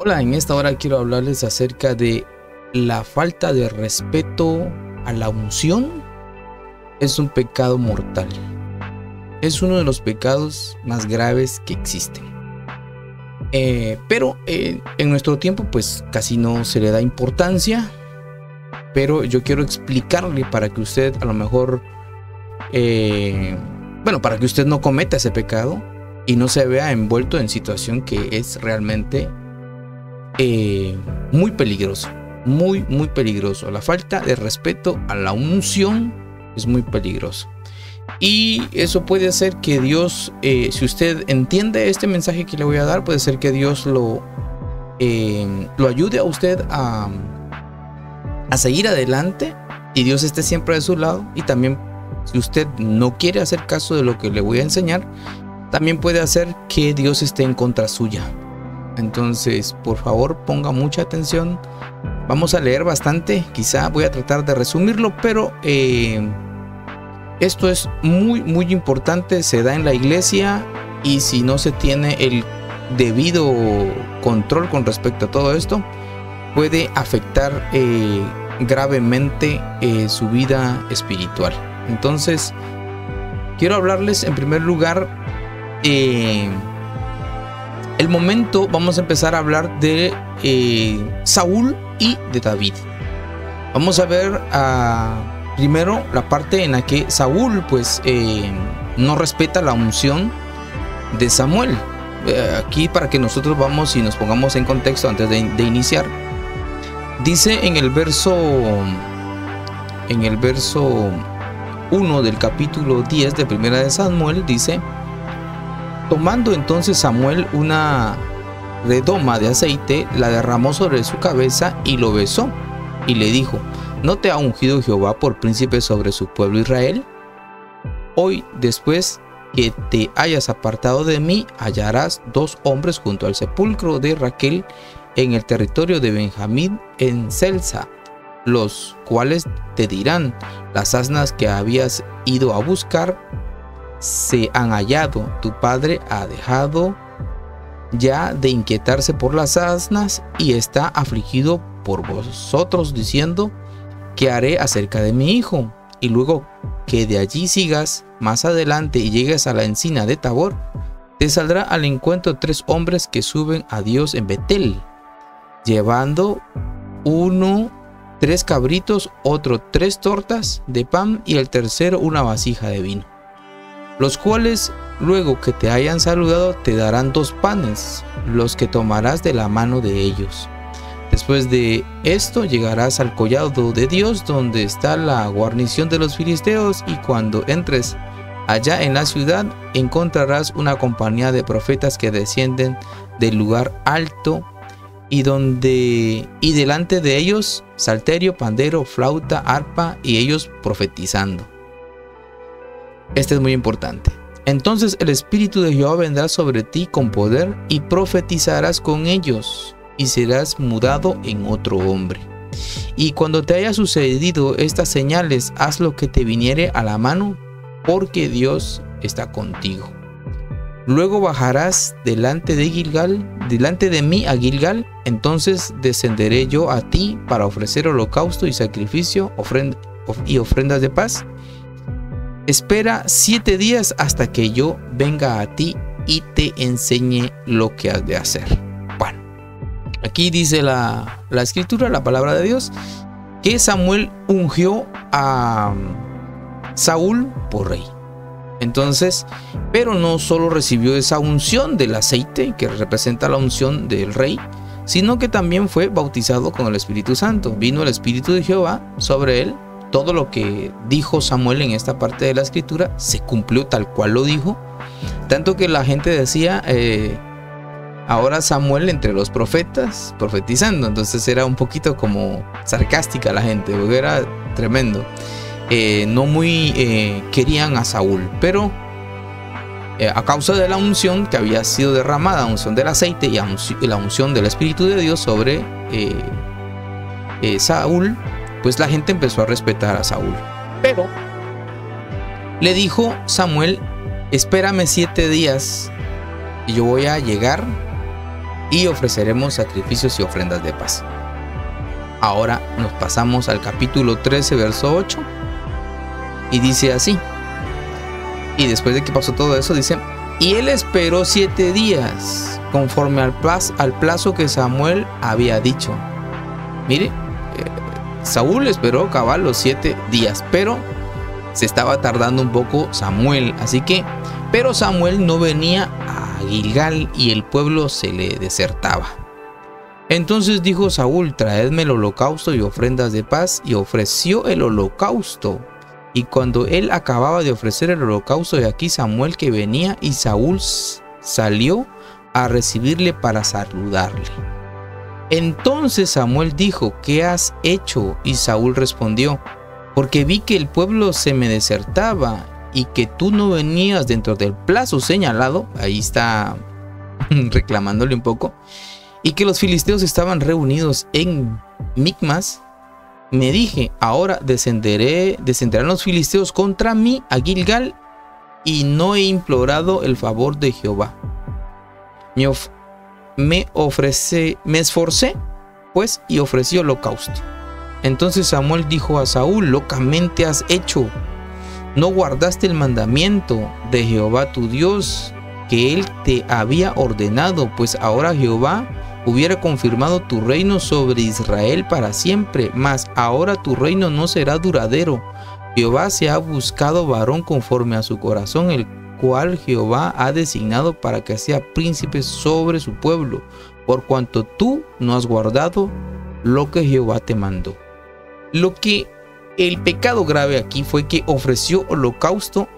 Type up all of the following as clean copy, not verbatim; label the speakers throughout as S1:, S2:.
S1: Hola, en esta hora quiero hablarles acerca de la falta de respeto a la unción. Es un pecado mortal. Es uno de los pecados más graves que existen. Pero en nuestro tiempo pues casi no se le da importancia. Pero yo quiero explicarle para que usted a lo mejor, para que usted no cometa ese pecado y no se vea envuelto en situación que es realmente muy peligroso. Muy peligroso. La falta de respeto a la unción es muy peligroso. Y eso puede hacer que Dios, si usted entiende este mensaje que le voy a dar, puede ser que Dios lo ayude a usted a seguir adelante y Dios esté siempre de su lado. Y también, si usted no quiere hacer caso de lo que le voy a enseñar, también puede hacer que Dios esté en contra suya. Entonces, por favor, ponga mucha atención. Vamos a leer bastante. Quizá voy a tratar de resumirlo, pero esto es muy importante. Se da en la iglesia, y si no se tiene el debido control con respecto a todo esto, puede afectar gravemente su vida espiritual. Entonces, quiero hablarles en primer lugar el momento. Vamos a empezar a hablar de Saúl y de David. Vamos a ver primero la parte en la que Saúl pues no respeta la unción de Samuel. Aquí, para que nosotros vamos y nos pongamos en contexto antes de iniciar, dice en el verso 1 del capítulo 10 de Primera de Samuel, dice: tomando entonces Samuel una redoma de aceite, la derramó sobre su cabeza y lo besó, y le dijo: ¿no te ha ungido Jehová por príncipe sobre su pueblo Israel? Hoy, después que te hayas apartado de mí, hallarás 2 hombres junto al sepulcro de Raquel en el territorio de Benjamín en Selsa, los cuales te dirán: las asnas que habías ido a buscar se han hallado. Tu padre ha dejado ya de inquietarse por las asnas y está afligido por vosotros, diciendo: ¿qué haré acerca de mi hijo? Y luego que de allí sigas más adelante y llegues a la encina de Tabor, te saldrá al encuentro 3 hombres que suben a Dios en Betel, llevando uno 3 cabritos, otro 3 tortas de pan y el tercero una vasija de vino, los cuales, luego que te hayan saludado, te darán 2 panes, los que tomarás de la mano de ellos. Después de esto llegarás al collado de Dios, donde está la guarnición de los filisteos, y cuando entres allá en la ciudad, encontrarás una compañía de profetas que descienden del lugar alto, y delante de ellos salterio, pandero, flauta, arpa, y ellos profetizando. Este es muy importante. Entonces el Espíritu de Jehová vendrá sobre ti con poder, y profetizarás con ellos, y serás mudado en otro hombre. Y cuando te haya sucedido estas señales, haz lo que te viniere a la mano, porque Dios está contigo. Luego bajarás delante de mí a Gilgal. Entonces descenderé yo a ti para ofrecer holocausto y sacrificio y ofrendas de paz. Espera 7 días hasta que yo venga a ti y te enseñe lo que has de hacer. Bueno, aquí dice la escritura, la palabra de Dios, que Samuel ungió a Saúl por rey. Entonces, pero no solo recibió esa unción del aceite, que representa la unción del rey, sino que también fue bautizado con el Espíritu Santo. Vino el Espíritu de Jehová sobre él. Todo lo que dijo Samuel en esta parte de la escritura se cumplió tal cual lo dijo. Tanto que la gente decía: ahora Samuel entre los profetas profetizando. Entonces era un poquito como sarcástica la gente, porque era tremendo. No muy querían a Saúl, pero a causa de la unción que había sido derramada, unción del aceite y la unción del Espíritu de Dios sobre Saúl, pues la gente empezó a respetar a Saúl. Pero le dijo Samuel: espérame 7 días y yo voy a llegar y ofreceremos sacrificios y ofrendas de paz. Ahora nos pasamos al capítulo 13, verso 8, y dice así. Y después de que pasó todo eso, dice: y él esperó 7 días, conforme al plazo que Samuel había dicho. Mire, Saúl esperó cabal los 7 días, pero se estaba tardando un poco Samuel, pero Samuel no venía a Gilgal y el pueblo se le desertaba. Entonces dijo Saúl: traedme el holocausto y ofrendas de paz, y ofreció el holocausto. Y cuando él acababa de ofrecer el holocausto, de aquí Samuel que venía, y Saúl salió a recibirle para saludarle. Entonces Samuel dijo: ¿qué has hecho? Y Saúl respondió: porque vi que el pueblo se me desertaba y que tú no venías dentro del plazo señalado. Ahí está reclamándole un poco. Y que los filisteos estaban reunidos en Micmas. Me dije: ahora descenderán los filisteos contra mí a Gilgal, y no he implorado el favor de Jehová. Me esforcé pues y ofrecí holocausto. Entonces Samuel dijo a Saúl: locamente has hecho, no guardaste el mandamiento de Jehová tu Dios que él te había ordenado, pues ahora Jehová hubiera confirmado tu reino sobre Israel para siempre, mas ahora tu reino no será duradero. Jehová se ha buscado varón conforme a su corazón, el cual Jehová ha designado para que sea príncipe sobre su pueblo, por cuanto tú no has guardado lo que Jehová te mandó. Lo que el pecado grave aquí fue que ofreció holocausto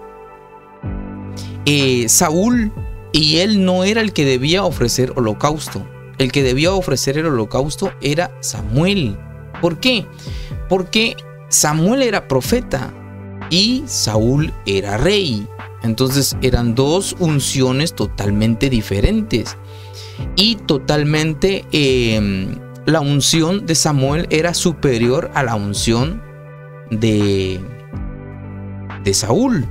S1: Saúl, y él no era el que debía ofrecer holocausto. El que debía ofrecer el holocausto era Samuel. ¿Por qué? Porque Samuel era profeta y Saúl era rey. Entonces eran dos unciones totalmente diferentes. Y totalmente la unción de Samuel era superior a la unción de Saúl.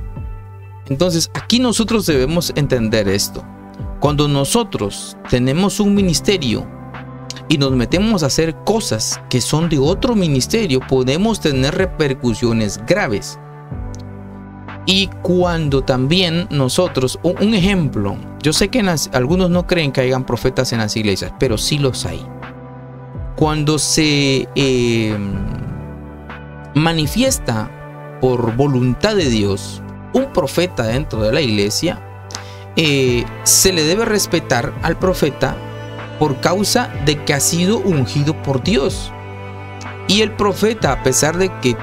S1: Entonces aquí nosotros debemos entender esto. Cuando nosotros tenemos un ministerio y nos metemos a hacer cosas que son de otro ministerio, podemos tener repercusiones graves. Y cuando también nosotros, un ejemplo, yo sé que algunos no creen que hayan profetas en las iglesias, pero sí los hay. Cuando se manifiesta por voluntad de Dios un profeta dentro de la iglesia, se le debe respetar al profeta por causa de que ha sido ungido por Dios. Y el profeta, a pesar de que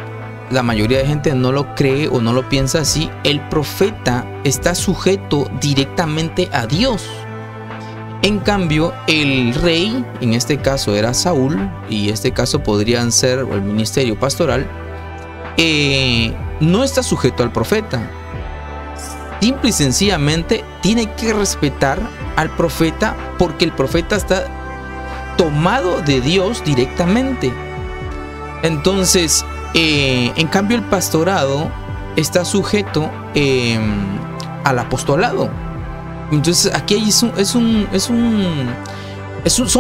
S1: la mayoría de gente no lo cree o no lo piensa así, el profeta está sujeto directamente a Dios. En cambio, el rey, en este caso era Saúl, y en este caso podrían ser el ministerio pastoral, no está sujeto al profeta. Simple y sencillamente tiene que respetar al profeta porque el profeta está tomado de Dios directamente. Entonces, en cambio el pastorado está sujeto al apostolado. Entonces aquí son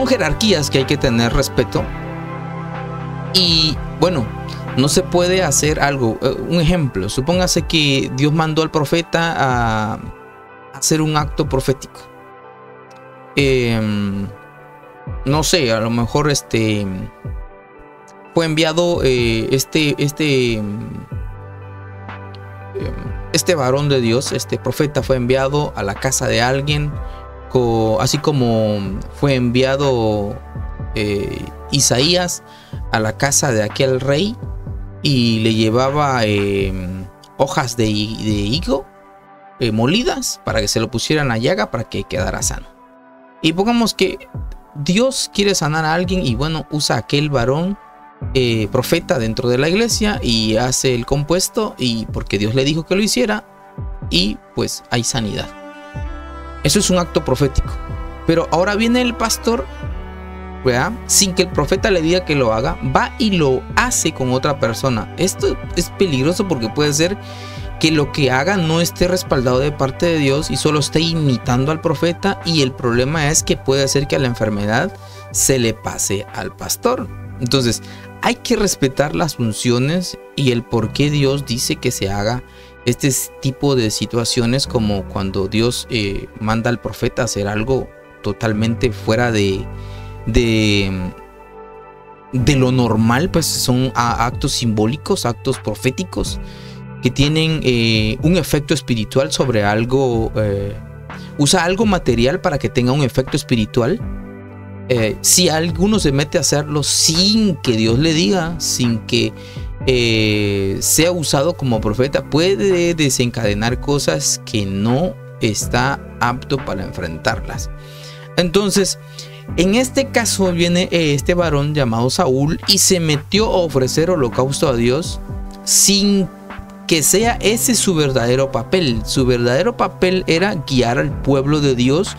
S1: jerarquías que hay que tener respeto. Y bueno, no se puede hacer algo. Un ejemplo, supóngase que Dios mandó al profeta a hacer un acto profético. No sé, a lo mejor fue enviado este varón de Dios, este profeta fue enviado a la casa de alguien, así como fue enviado Isaías a la casa de aquel rey y le llevaba hojas de higo molidas para que se lo pusieran a la llaga para que quedara sano. Y pongamos que Dios quiere sanar a alguien y bueno, usa aquel varón profeta dentro de la iglesia y hace el compuesto, y porque Dios le dijo que lo hiciera, y pues hay sanidad. Eso es un acto profético. Pero ahora viene el pastor, ¿verdad? Sin que el profeta le diga que lo haga, va y lo hace con otra persona. Esto es peligroso porque puede ser que lo que haga no esté respaldado de parte de Dios y solo esté imitando al profeta, y el problema es que puede hacer que la enfermedad se le pase al pastor. Entonces hay que respetar las funciones y el por qué Dios dice que se haga este tipo de situaciones, como cuando Dios manda al profeta a hacer algo totalmente fuera de lo normal, pues son actos simbólicos, actos proféticos que tienen un efecto espiritual sobre algo, usa algo material para que tenga un efecto espiritual. Si alguno se mete a hacerlo sin que Dios le diga, sin que sea usado como profeta, puede desencadenar cosas que no está apto para enfrentarlas. Entonces, en este caso viene este varón llamado Saúl y se metió a ofrecer holocausto a Dios sin que sea ese su verdadero papel. Su verdadero papel era guiar al pueblo de Dios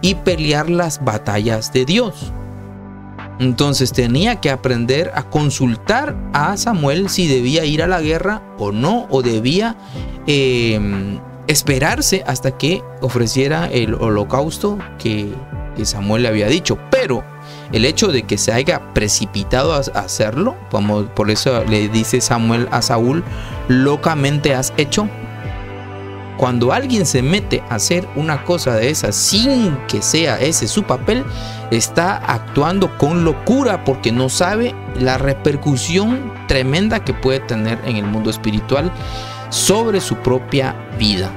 S1: y pelear las batallas de Dios. Entonces tenía que aprender a consultar a Samuel si debía ir a la guerra o no, o debía esperarse hasta que ofreciera el holocausto que Samuel le había dicho. Pero el hecho de que se haya precipitado a hacerlo, por eso le dice Samuel a Saúl: locamente has hecho. Cuando alguien se mete a hacer una cosa de esas sin que sea ese su papel, está actuando con locura, porque no sabe la repercusión tremenda que puede tener en el mundo espiritual sobre su propia vida.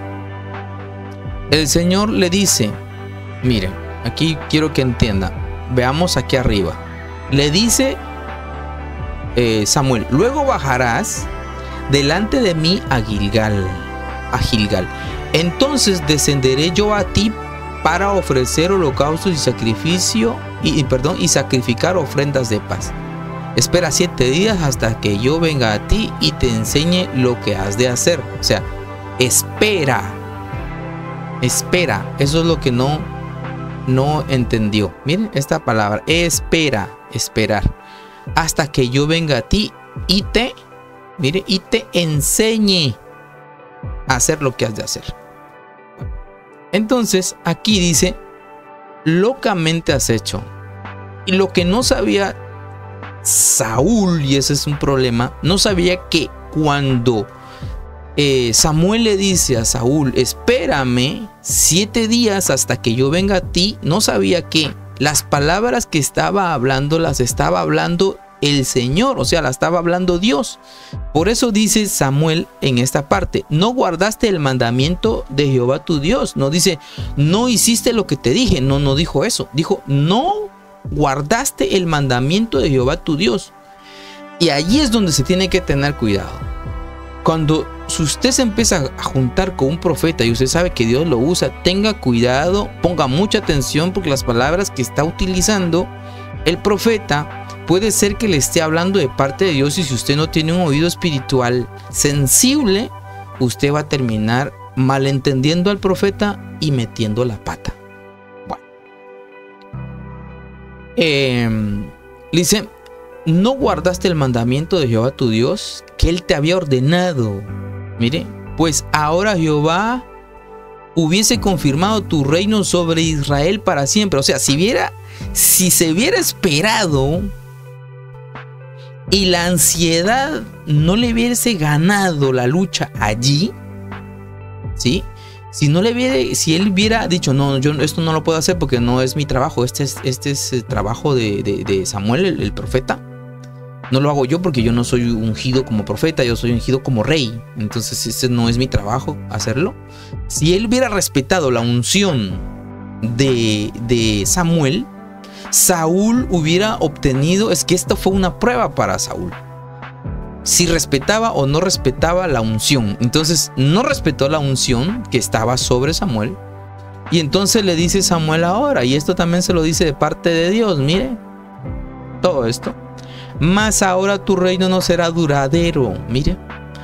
S1: El Señor le dice, miren, aquí quiero que entiendan, veamos aquí arriba, le dice Samuel: luego bajarás delante de mí a Gilgal. Entonces descenderé yo a ti para ofrecer holocaustos y sacrificar ofrendas de paz. Espera 7 días hasta que yo venga a ti y te enseñe lo que has de hacer. O sea, espera. Eso es lo que no entendió. Miren esta palabra: esperar. Hasta que yo venga a ti y te enseñe a hacer lo que has de hacer. Entonces aquí dice: locamente has hecho. Y lo que no sabía Saúl, y ese es un problema, no sabía que cuando Samuel le dice a Saúl: espérame 7 días hasta que yo venga a ti, no sabía que las palabras que estaba hablando las estaba hablando el Señor, o sea, la estaba hablando Dios. Por eso dice Samuel en esta parte: no guardaste el mandamiento de Jehová tu Dios. No dice no hiciste lo que te dije, no dijo eso, dijo no guardaste el mandamiento de Jehová tu Dios. Y allí es donde se tiene que tener cuidado. Cuando usted se empieza a juntar con un profeta y usted sabe que Dios lo usa, tenga cuidado, ponga mucha atención, porque las palabras que está utilizando el profeta puede ser que le esté hablando de parte de Dios, y si usted no tiene un oído espiritual sensible, usted va a terminar malentendiendo al profeta y metiendo la pata. Bueno, dice: no guardaste el mandamiento de Jehová tu Dios, que él te había ordenado. Mire, pues ahora Jehová hubiese confirmado tu reino sobre Israel para siempre. O sea, si se hubiera esperado y la ansiedad no le hubiese ganado la lucha allí, ¿sí? Si él hubiera dicho: no, yo esto no lo puedo hacer porque no es mi trabajo, este es el trabajo de Samuel, el profeta. No lo hago yo porque yo no soy ungido como profeta, yo soy ungido como rey. Entonces este no es mi trabajo hacerlo. Si él hubiera respetado la unción de Samuel, Saúl hubiera obtenido, es que esto fue una prueba para Saúl, si respetaba o no respetaba la unción. Entonces no respetó la unción que estaba sobre Samuel, y entonces le dice Samuel ahora, y esto también se lo dice de parte de Dios, mire todo esto: mas ahora tu reino no será duradero. Mire,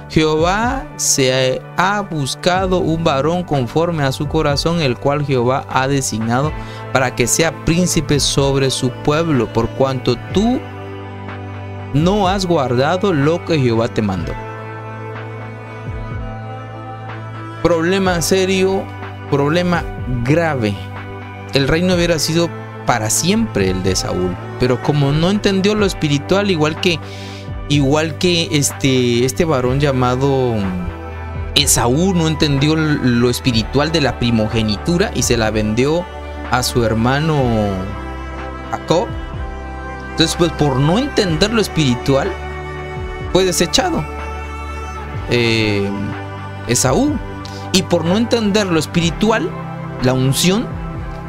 S1: Jehová se ha buscado un varón conforme a su corazón, el cual Jehová ha designado para que sea príncipe sobre su pueblo, por cuanto tú no has guardado lo que Jehová te mandó. Problema serio, problema grave. El reino hubiera sido para siempre el de Saúl, pero como no entendió lo espiritual, igual que este varón llamado Esaú no entendió lo espiritual de la primogenitura y se la vendió a su hermano Jacob. Entonces, pues por no entender lo espiritual, fue desechado Esaú. Y por no entender lo espiritual, la unción,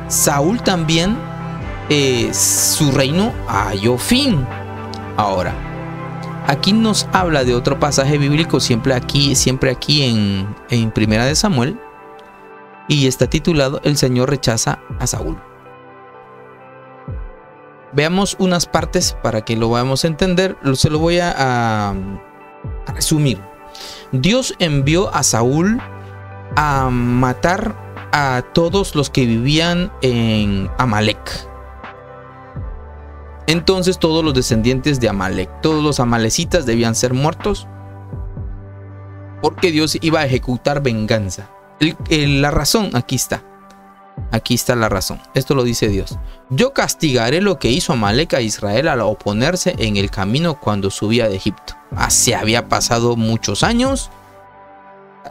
S1: Saúl también, su reino halló fin. Ahora, aquí nos habla de otro pasaje bíblico, siempre aquí en Primera de Samuel, y está titulado El Señor rechaza a Saúl. Veamos unas partes para que lo vayamos a entender. Se lo voy a resumir. Dios envió a Saúl a matar a todos los que vivían en Amalec. Entonces todos los descendientes de Amalec, todos los amalecitas debían ser muertos, porque Dios iba a ejecutar venganza. La razón, aquí está la razón. Esto lo dice Dios. Yo castigaré lo que hizo Amalec a Israel al oponerse en el camino cuando subía de Egipto. Se había pasado muchos años,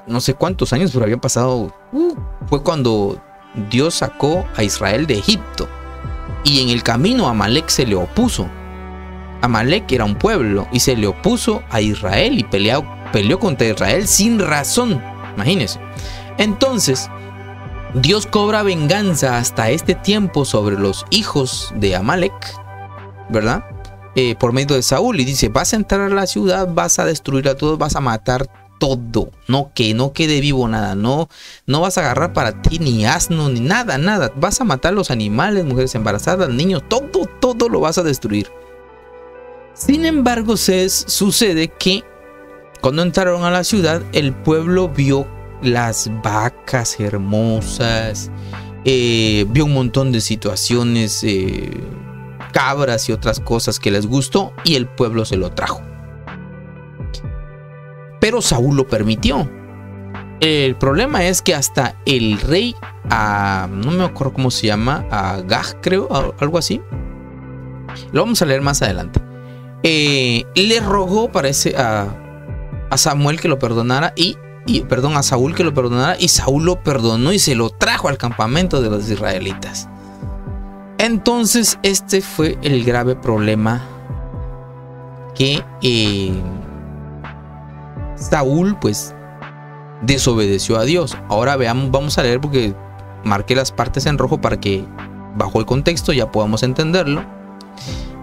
S1: no sé cuántos años, pero había pasado, fue cuando Dios sacó a Israel de Egipto. Y en el camino Amalec se le opuso. Amalec era un pueblo y se le opuso a Israel y peleó contra Israel sin razón. Imagínense. Entonces, Dios cobra venganza hasta este tiempo sobre los hijos de Amalec, ¿verdad? Por medio de Saúl, y dice: vas a entrar a la ciudad, vas a destruir a todos, vas a matar todo, no quede vivo nada, no vas a agarrar para ti ni asno ni nada, vas a matar los animales, mujeres embarazadas, niños, todo lo vas a destruir. Sin embargo, sucede que cuando entraron a la ciudad, el pueblo vio las vacas hermosas, vio un montón de situaciones, cabras y otras cosas que les gustó, y el pueblo se lo trajo. Pero Saúl lo permitió. El problema es que hasta el rey, no me acuerdo cómo se llama, Agag, creo, algo así. Lo vamos a leer más adelante. Le rogó, parece, a Samuel que lo perdonara a Saúl que lo perdonara, y Saúl lo perdonó y se lo trajo al campamento de los israelitas. Entonces este fue el grave problema que Saúl pues desobedeció a Dios. Ahora vamos a leer, porque marqué las partes en rojo para que bajo el contexto ya podamos entenderlo.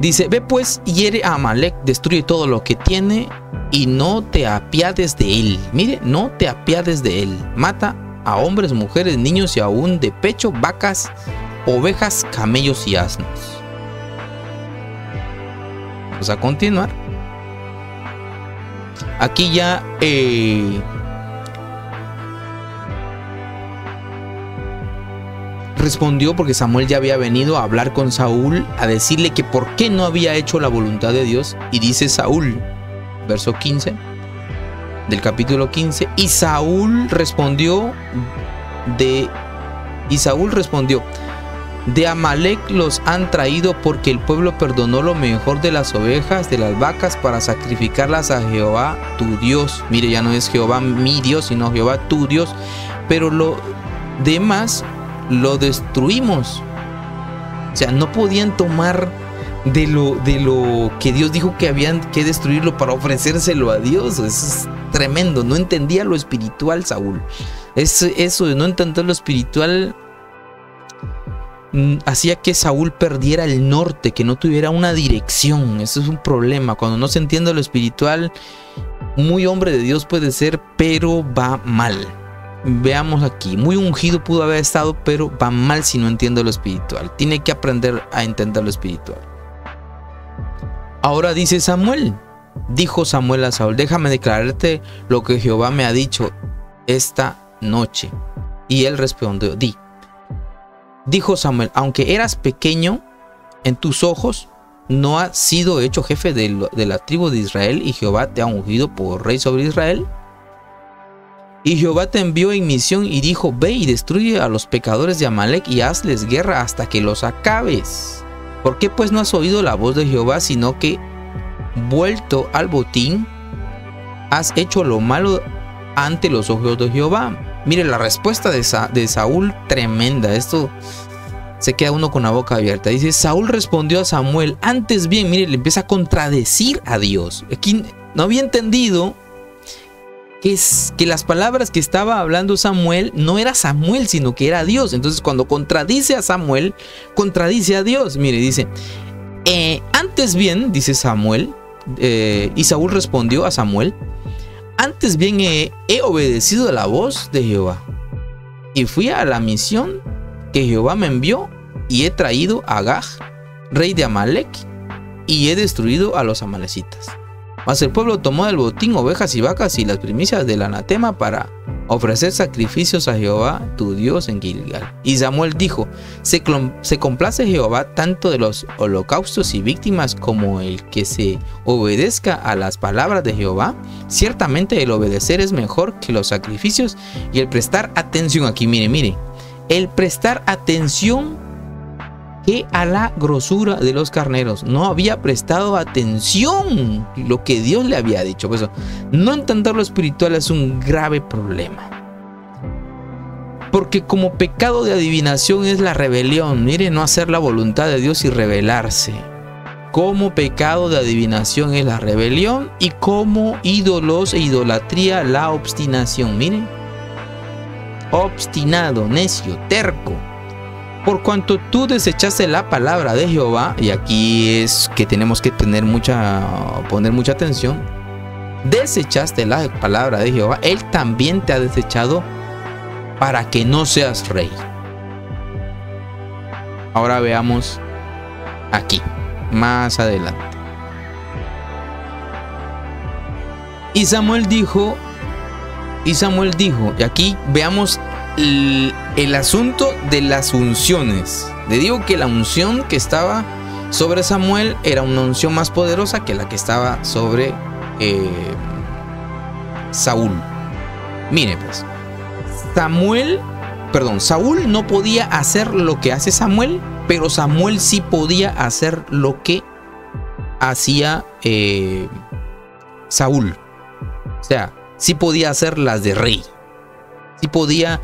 S1: Dice: ve pues, hiere a Amalec, destruye todo lo que tiene y no te apiades de él. Mire, no te apiades de él. Mata a hombres, mujeres, niños y aún de pecho, vacas, ovejas, camellos y asnos. Vamos a continuar. Aquí ya respondió, porque Samuel ya había venido a hablar con Saúl, a decirle que por qué no había hecho la voluntad de Dios. Y dice Saúl, verso 15 del capítulo 15: y Saúl respondió, de Amalec los han traído porque el pueblo perdonó lo mejor de las ovejas, de las vacas, para sacrificarlas a Jehová tu Dios. Mire, ya no es Jehová mi Dios, sino Jehová tu Dios. Pero lo demás lo destruimos. O sea, no podían tomar de lo que Dios dijo que habían que destruirlo para ofrecérselo a Dios. Eso es tremendo. No entendía lo espiritual Saúl. Eso de no entender lo espiritual hacía que Saúl perdiera el norte, que no tuviera una dirección. Eso es un problema. Cuando no se entiende lo espiritual, muy hombre de Dios puede ser, pero va mal. Veamos aquí, muy ungido pudo haber estado, pero va mal si no entiende lo espiritual. Tiene que aprender a entender lo espiritual. Ahora dice Samuel: dijo Samuel a Saúl: déjame declararte lo que Jehová me ha dicho esta noche. Y él respondió: dijo Samuel: aunque eras pequeño en tus ojos, no has sido hecho jefe de la tribu de Israel, y Jehová te ha ungido por rey sobre Israel. Y Jehová te envió en misión y dijo: ve y destruye a los pecadores de Amalec y hazles guerra hasta que los acabes. ¿Por qué pues no has oído la voz de Jehová, sino que, vuelto al botín, has hecho lo malo ante los ojos de Jehová? Mire la respuesta de Saúl, tremenda. Esto se queda uno con la boca abierta. Dice: Saúl respondió a Samuel, antes bien, mire, le empieza a contradecir a Dios. Aquí no había entendido que las palabras que estaba hablando Samuel no era Samuel, sino que era Dios. Entonces, cuando contradice a Samuel, contradice a Dios. Mire, dice: antes bien, dice Samuel, y Saúl respondió a Samuel: antes bien he obedecido la voz de Jehová, y fui a la misión que Jehová me envió, y he traído a Agag, rey de Amalec, y he destruido a los amalecitas. Mas el pueblo tomó del botín ovejas y vacas y las primicias del anatema para ofrecer sacrificios a Jehová tu Dios en Gilgal. Y Samuel dijo: se complace Jehová tanto de los holocaustos y víctimas como el que se obedezca a las palabras de Jehová. Ciertamente el obedecer es mejor que los sacrificios y el prestar atención. Aquí mire, el prestar atención que a la grosura de los carneros. No había prestado atención lo que Dios le había dicho. Por eso, no entender lo espiritual es un grave problema. Porque como pecado de adivinación es la rebelión. Mire, no hacer la voluntad de Dios y rebelarse. Como pecado de adivinación es la rebelión, y como ídolos e idolatría la obstinación. Mire, obstinado, necio, terco. Por cuanto tú desechaste la palabra de Jehová, y aquí es que tenemos que poner mucha atención, desechaste la palabra de Jehová, Él también te ha desechado para que no seas rey. Ahora veamos aquí, más adelante. Y Samuel dijo, y aquí veamos el asunto de las unciones. Le digo que la unción que estaba sobre Samuel era una unción más poderosa que la que estaba sobre Saúl. Mire pues, Saúl no podía hacer lo que hace Samuel, pero Samuel sí podía hacer lo que hacía Saúl. O sea, sí podía hacer las de rey. Sí podía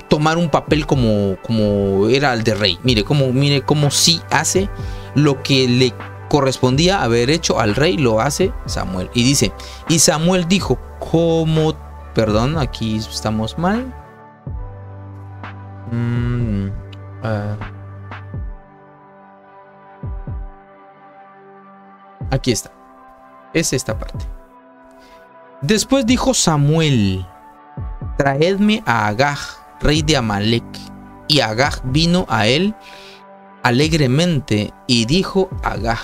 S1: tomar un papel como era el de rey. Mire cómo sí hace lo que le correspondía haber hecho al rey, lo hace Samuel. Y dice: y Samuel dijo, perdón, aquí estamos mal. Aquí está. Es esta parte. Después dijo Samuel: traedme a Agag, rey de Amalec. Y Agag vino a él alegremente, y dijo Agag: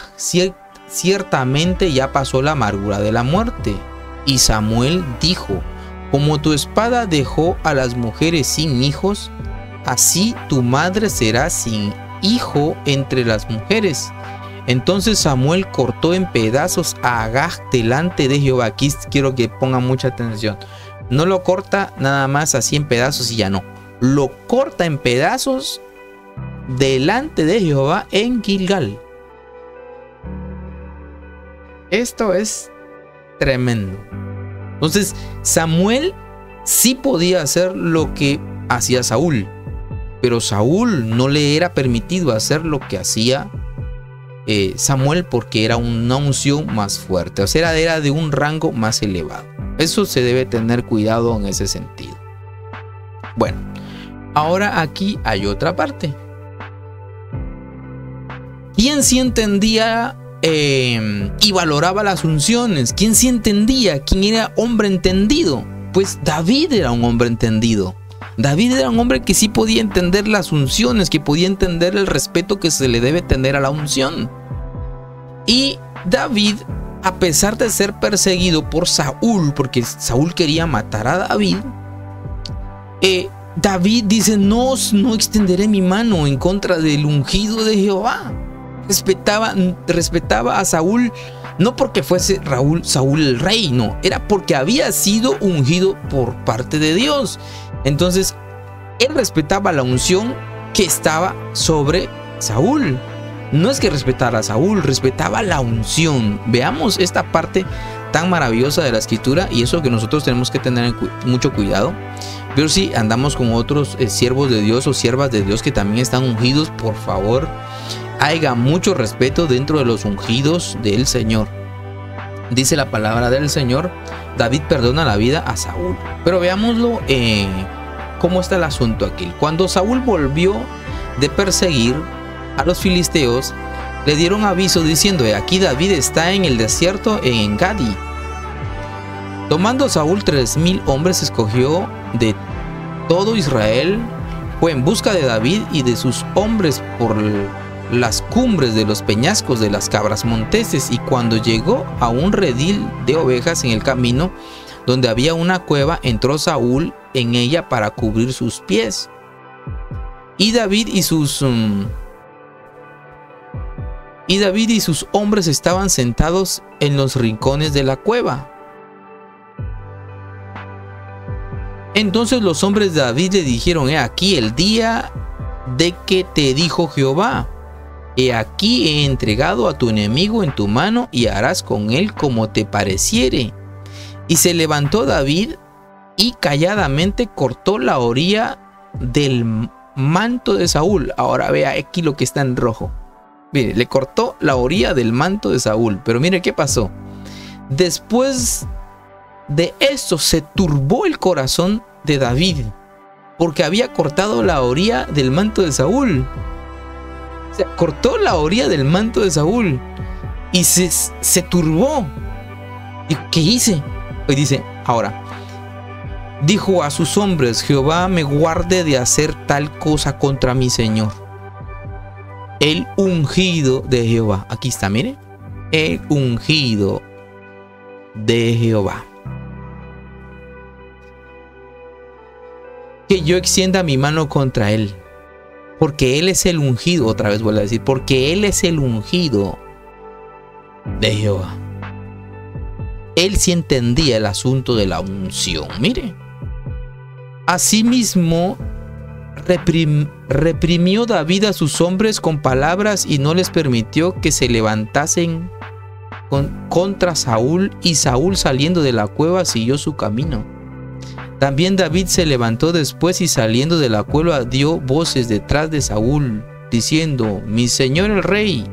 S1: ciertamente ya pasó la amargura de la muerte. Y Samuel dijo: como tu espada dejó a las mujeres sin hijos, así tu madre será sin hijo entre las mujeres. Entonces Samuel cortó en pedazos a Agag delante de Jehová. Aquí quiero que pongan mucha atención. No lo corta nada más así en pedazos y ya no. Lo corta en pedazos delante de Jehová en Gilgal. Esto es tremendo. Entonces Samuel sí podía hacer lo que hacía Saúl, pero Saúl no le era permitido hacer lo que hacía Samuel, porque era una unción más fuerte, o sea, era de un rango más elevado. Eso se debe tener cuidado en ese sentido. Bueno, ahora aquí hay otra parte. ¿Quién sí entendía y valoraba las unciones? ¿Quién sí entendía? ¿Quién era hombre entendido? Pues David era un hombre entendido. David era un hombre que sí podía entender las unciones, que podía entender el respeto que se le debe tener a la unción. Y David, a pesar de ser perseguido por Saúl, porque Saúl quería matar a David, David dice: no extenderé mi mano en contra del ungido de Jehová. Respetaba a Saúl No porque fuese Saúl el rey, no, era porque había sido ungido por parte de Dios. Entonces, él respetaba la unción que estaba sobre Saúl. No es que respetara a Saúl, respetaba la unción. Veamos esta parte tan maravillosa de la escritura, y eso que nosotros tenemos que tener mucho cuidado. Pero si andamos con otros siervos de Dios o siervas de Dios que también están ungidos, por favor, haya mucho respeto dentro de los ungidos del Señor. Dice la palabra del Señor, David perdona la vida a Saúl. Pero veámoslo, cómo está el asunto aquí. Cuando Saúl volvió de perseguir a los filisteos, le dieron aviso diciendo: aquí David está en el desierto en En-Gadi. Tomando Saúl 3000 hombres, escogió de todo Israel, fue en busca de David y de sus hombres por las cumbres de los peñascos de las cabras monteses, y cuando llegó a un redil de ovejas en el camino, donde había una cueva, entró Saúl en ella para cubrir sus pies. Y David y sus hombres estaban sentados en los rincones de la cueva. Entonces los hombres de David le dijeron: he aquí el día de que te dijo Jehová: he aquí he entregado a tu enemigo en tu mano, y harás con él como te pareciere. Y se levantó David y calladamente cortó la orilla del manto de Saúl. Ahora vea aquí lo que está en rojo. Mire, le cortó la orilla del manto de Saúl. Pero mire qué pasó. Después de esto se turbó el corazón de David, porque había cortado la orilla del manto de Saúl. O sea, cortó la orilla del manto de Saúl y se turbó. ¿Y qué hice? Y dice, ahora, dijo a sus hombres: Jehová me guarde de hacer tal cosa contra mi Señor, el ungido de Jehová. Aquí está, mire, el ungido de Jehová. Que yo extienda mi mano contra él, porque él es el ungido. Otra vez vuelvo a decir, porque él es el ungido de Jehová. Él sí entendía el asunto de la unción. Mire, asimismo reprimió David a sus hombres con palabras y no les permitió que se levantasen contra Saúl, y Saúl, saliendo de la cueva, siguió su camino. También David se levantó después y saliendo de la cueva dio voces detrás de Saúl, diciendo: mi señor el rey.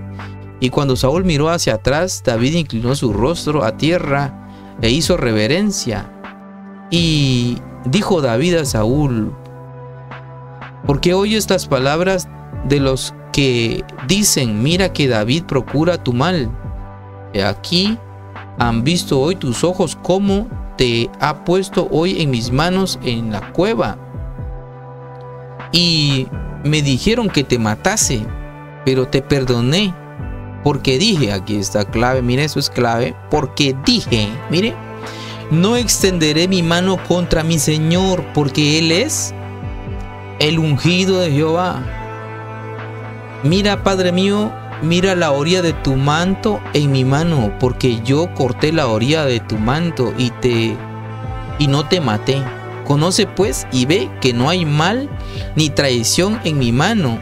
S1: Y cuando Saúl miró hacia atrás, David inclinó su rostro a tierra e hizo reverencia. Y dijo David a Saúl: ¿por qué oyes las palabras de los que dicen: mira que David procura tu mal? He aquí, han visto hoy tus ojos cómo te ha puesto hoy en mis manos en la cueva. Y me dijeron que te matase, pero te perdoné, porque dije, aquí está clave, mire, eso es clave, porque dije, mire, no extenderé mi mano contra mi Señor, porque Él es el ungido de Jehová. Mira, Padre mío, mira la orilla de tu manto en mi mano, porque yo corté la orilla de tu manto y no te maté. Conoce pues y ve que no hay mal ni traición en mi mano,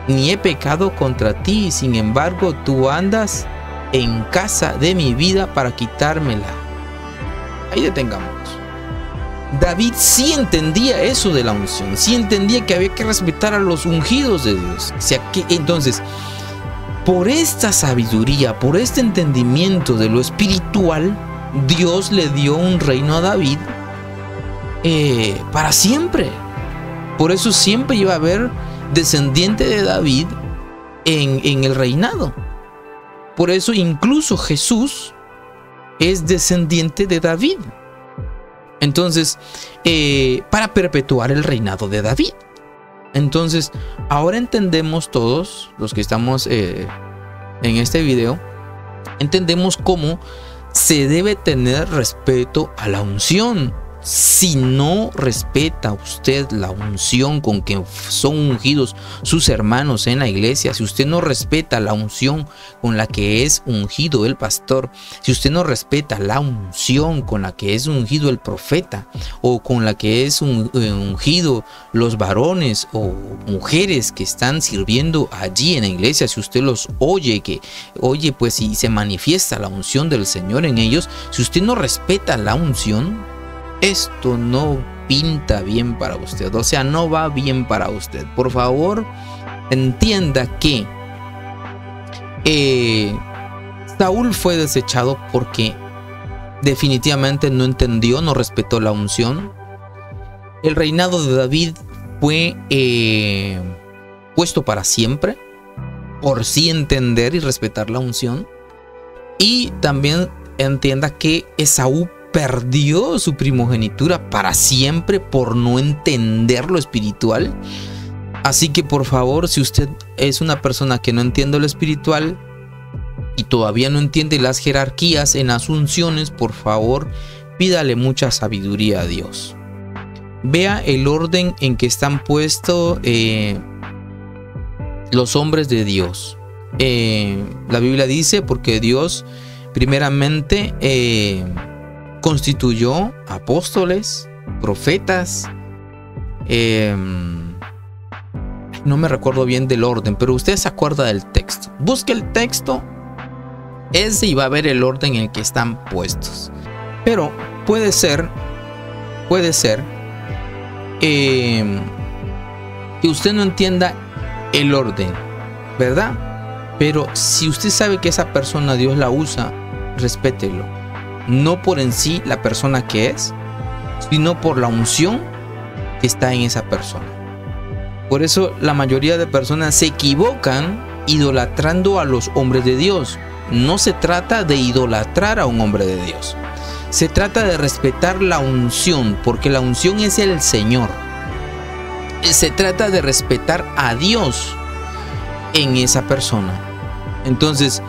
S1: ni he pecado contra ti. Sin embargo, tú andas en casa de mi vida para quitármela. Ahí detengamos. David sí entendía eso de la unción, sí entendía que había que respetar a los ungidos de Dios. O sea, que entonces, por esta sabiduría, por este entendimiento de lo espiritual, Dios le dio un reino a David para siempre. Por eso siempre iba a haber descendiente de David en el reinado. Por eso incluso Jesús es descendiente de David. Entonces, para perpetuar el reinado de David. Entonces, ahora entendemos todos los que estamos en este video, entendemos cómo se debe tener respeto a la unción. Si no respeta usted la unción con que son ungidos sus hermanos en la iglesia, si usted no respeta la unción con la que es ungido el pastor, si usted no respeta la unción con la que es ungido el profeta, o con la que es ungido los varones o mujeres que están sirviendo allí en la iglesia, si usted los oye, pues si se manifiesta la unción del Señor en ellos, si usted no respeta la unción, esto no pinta bien para usted, o sea, no va bien para usted. Por favor, entienda que Saúl fue desechado porque definitivamente no entendió, no respetó la unción. El reinado de David fue puesto para siempre por sí entender y respetar la unción. Y también entienda que Esaú perdió su primogenitura para siempre por no entender lo espiritual. Así que por favor, si usted es una persona que no entiende lo espiritual y todavía no entiende las jerarquías en las unciones, por favor, pídale mucha sabiduría a Dios. Vea el orden en que están puestos los hombres de Dios. La Biblia dice, porque Dios primeramente constituyó apóstoles, profetas, no me recuerdo bien del orden, pero usted se acuerda del texto. Busque el texto ese y va a ver el orden en el que están puestos. Pero puede ser que usted no entienda el orden, ¿verdad? Pero si usted sabe que esa persona Dios la usa, respételo. No por en sí la persona que es, sino por la unción que está en esa persona. Por eso la mayoría de personas se equivocan idolatrando a los hombres de Dios. No se trata de idolatrar a un hombre de Dios. Se trata de respetar la unción, porque la unción es el Señor. Se trata de respetar a Dios en esa persona. Entonces,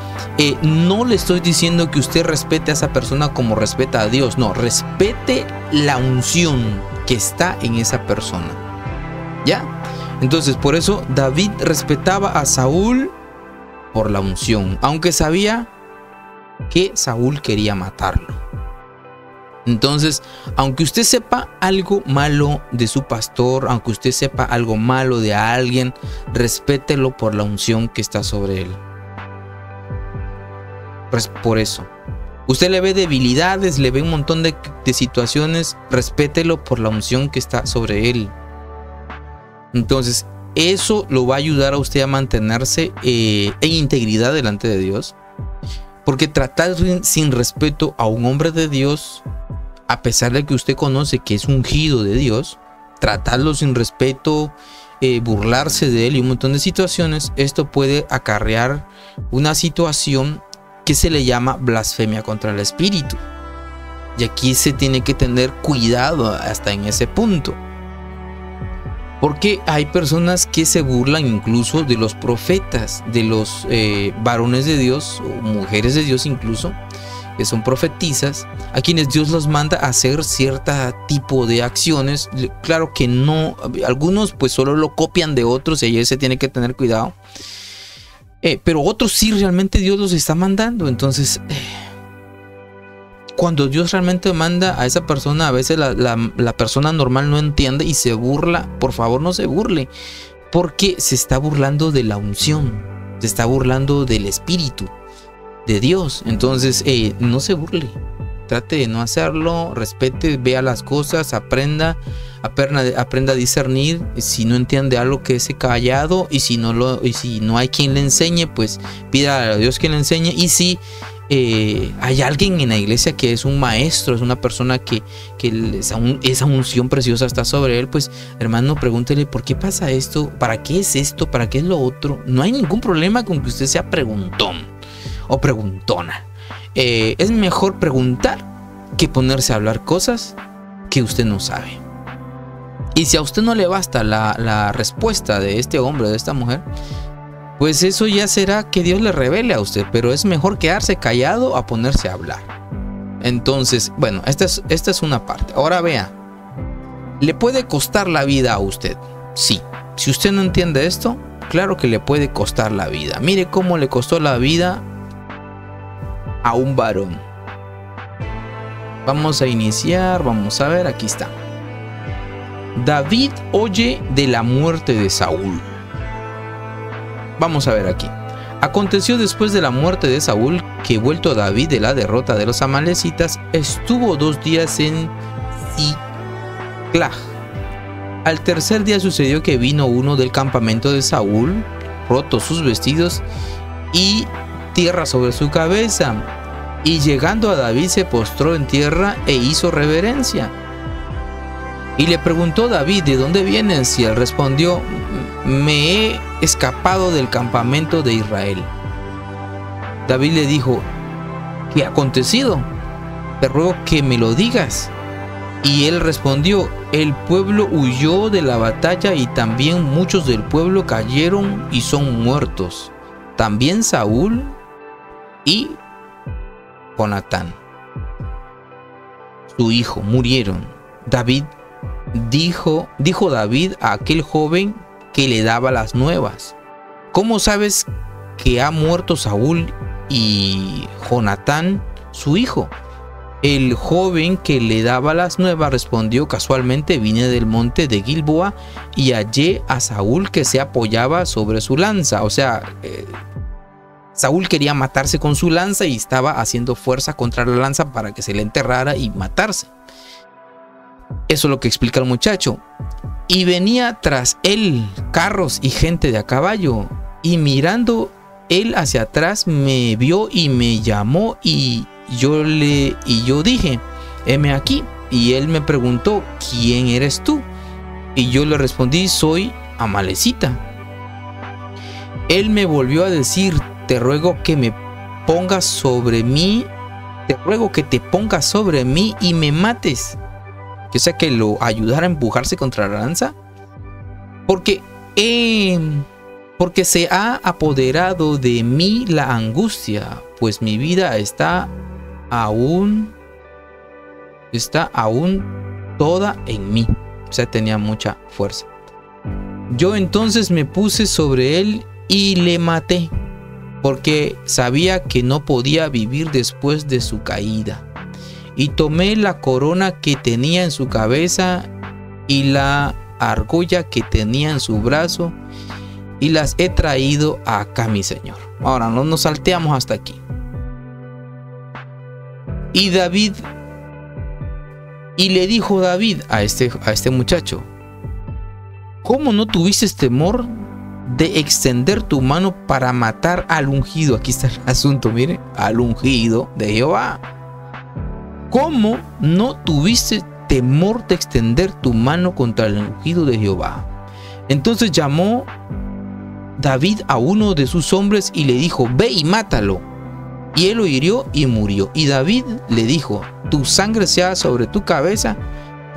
S1: no le estoy diciendo que usted respete a esa persona como respeta a Dios. No, respete la unción que está en esa persona. ¿Ya? Entonces, por eso David respetaba a Saúl por la unción, aunque sabía que Saúl quería matarlo. Entonces, aunque usted sepa algo malo de su pastor, aunque usted sepa algo malo de alguien, respételo por la unción que está sobre él. Pues por eso, usted le ve debilidades, le ve un montón de situaciones, respételo por la unción que está sobre él. Entonces, eso lo va a ayudar a usted a mantenerse en integridad delante de Dios. Porque tratar sin respeto a un hombre de Dios, a pesar de que usted conoce que es ungido de Dios, tratarlo sin respeto, burlarse de él y un montón de situaciones, esto puede acarrear una situación que se le llama blasfemia contra el Espíritu. Y aquí se tiene que tener cuidado hasta en ese punto. Porque hay personas que se burlan incluso de los profetas, de los varones de Dios, o mujeres de Dios incluso, que son profetisas, a quienes Dios los manda a hacer cierto tipo de acciones. Claro que no, algunos pues solo lo copian de otros y ahí se tiene que tener cuidado. Pero otros sí realmente Dios los está mandando. Entonces, cuando Dios realmente manda a esa persona, a veces la persona normal no entiende y se burla. Por favor, no se burle, porque se está burlando de la unción, se está burlando del Espíritu de Dios. Entonces, no se burle, trate de no hacerlo, respete, vea las cosas, aprenda a discernir. Si no entiende algo, quédese callado, y si no hay quien le enseñe, pues pida a Dios que le enseñe. Y si hay alguien en la iglesia que es un maestro, es una persona que esa unción preciosa está sobre él, pues hermano, pregúntele por qué pasa esto, para qué es esto, para qué es lo otro. No hay ningún problema con que usted sea preguntón o preguntona. Es mejor preguntar que ponerse a hablar cosas que usted no sabe. Y si a usted no le basta la respuesta de este hombre o de esta mujer, pues eso ya será que Dios le revele a usted. Pero es mejor quedarse callado a ponerse a hablar. Entonces, bueno, esta es una parte. Ahora vea, ¿le puede costar la vida a usted? Sí. Si usted no entiende esto, claro que le puede costar la vida. Mire cómo le costó la vida a un varón. Vamos a iniciar, vamos a ver, aquí está. David oye de la muerte de Saúl. Vamos a ver aquí. Aconteció después de la muerte de Saúl que, vuelto David de la derrota de los amalecitas, estuvo 2 días en Siclag. Al tercer día sucedió que vino uno del campamento de Saúl, rotos sus vestidos y tierra sobre su cabeza, y llegando a David se postró en tierra e hizo reverencia. Y le preguntó David: ¿de dónde vienes? Y él respondió: me he escapado del campamento de Israel. David le dijo: ¿qué ha acontecido? Te ruego que me lo digas. Y él respondió: el pueblo huyó de la batalla y también muchos del pueblo cayeron y son muertos. También Saúl y Jonatán, su hijo, murieron. Dijo David a aquel joven que le daba las nuevas: ¿cómo sabes que ha muerto Saúl y Jonatán, su hijo? El joven que le daba las nuevas respondió: casualmente vine del monte de Gilboa y hallé a Saúl que se apoyaba sobre su lanza. O sea, Saúl quería matarse con su lanza y estaba haciendo fuerza contra la lanza para que se le enterrara y matarse. Eso es lo que explica el muchacho. Y venía tras él carros y gente de a caballo, y mirando él hacia atrás me vio y me llamó, y yo dije: heme aquí. Y él me preguntó: ¿quién eres tú? Y yo le respondí: soy amalecita. Él me volvió a decir: te ruego que me pongas sobre mí, te ruego que te pongas sobre mí y me mates. O sea, que lo ayudara a empujarse contra la lanza, porque se ha apoderado de mí la angustia, pues mi vida está aún toda en mí. O sea, tenía mucha fuerza. Yo entonces me puse sobre él y le maté, porque sabía que no podía vivir después de su caída. Y tomé la corona que tenía en su cabeza y la argolla que tenía en su brazo, y las he traído acá, mi señor. Ahora no nos salteamos hasta aquí. Y le dijo David a este muchacho: ¿cómo no tuviste temor de extender tu mano para matar al ungido? Aquí está el asunto, mire, al ungido de Jehová. ¿Cómo no tuviste temor de extender tu mano contra el ungido de Jehová? Entonces llamó David a uno de sus hombres y le dijo: ve y mátalo. Y él lo hirió y murió. Y David le dijo: tu sangre sea sobre tu cabeza,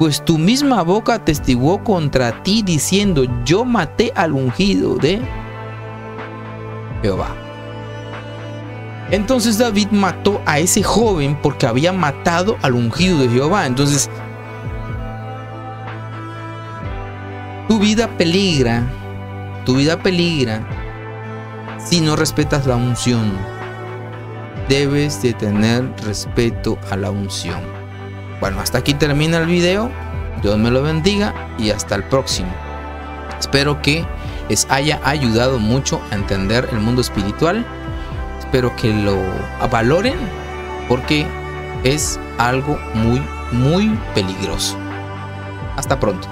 S1: pues tu misma boca testiguó contra ti diciendo: yo maté al ungido de Jehová. Entonces David mató a ese joven porque había matado al ungido de Jehová. Entonces tu vida peligra si no respetas la unción. Debes de tener respeto a la unción. Bueno, hasta aquí termina el video. Dios me lo bendiga y hasta el próximo. Espero que les haya ayudado mucho a entender el mundo espiritual. Espero que lo valoren, porque es algo muy, muy peligroso. Hasta pronto.